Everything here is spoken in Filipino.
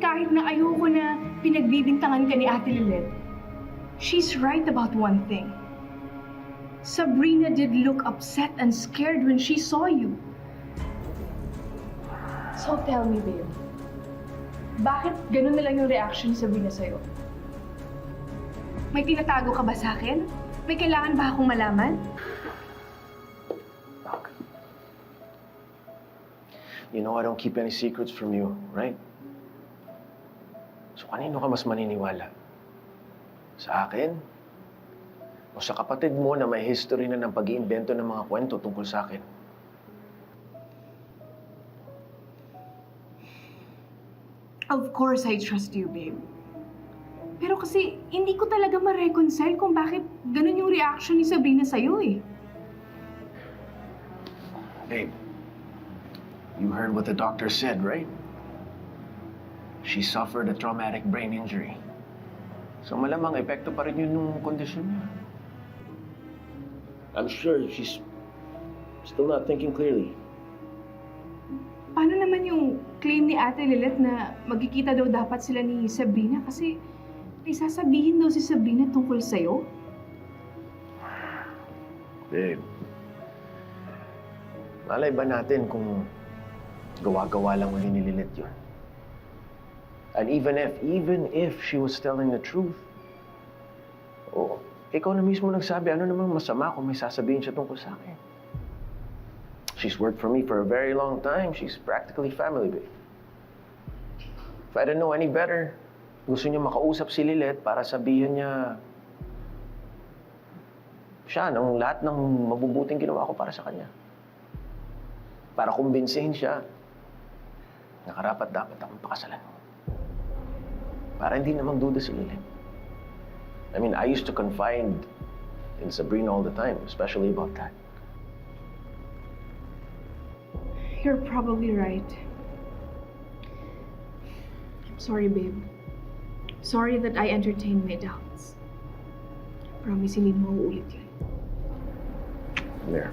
kahit na ayoko na pinagbibintangan ka ni Ate Lilet, she's right about one thing. Sabrina did look upset and scared when she saw you. So tell me, babe, bakit ganun na lang yung reaction ni Sabrina sa'yo? May tinatago ka ba sa akin? May kailangan ba akong malaman? Doc, you know I don't keep any secrets from you, right? So kanino ka mas maniniwala? Sa akin? O sa kapatid mo na may history na ng pag-iimbento ng mga kwento tungkol sa akin? Of course I trust you, babe. Pero kasi hindi ko talaga ma-reconcile kung bakit ganun yung reaction ni Sabrina sa'yo eh. Babe, you heard what the doctor said, right? She suffered a traumatic brain injury. So malamang epekto pa rin yun nung kondisyon niya. I'm sure she's still not thinking clearly. Paano naman yung claim ni Ate Lilet na magkikita daw dapat sila ni Sabrina kasi may sasabihin daw si Sabrina tungkol sa'yo? Babe, malay ba natin kung gawa-gawa lang uli ni Lilet yun? And even if she was telling the truth, oh, ikaw na mismo nagsabi, ano namang masama kung may sasabihin siya tungkol sa akin? She's worked for me for a very long time. She's practically family, babe. If I didn't know any better, gusto niya makausap si Lilet para sabihin niya siya ng lahat ng mabubuting ginawa ko para sa kanya. Para kumbinsihin siya na karapat-dapat akong pakasalan mo. Para hindi na magduda si Lilet. I mean, I used to confide in Sabrina all the time, especially about that. You're probably right. I'm sorry, babe. Sorry that I entertained my doubts. Promise hindi mo mauulit yun. There.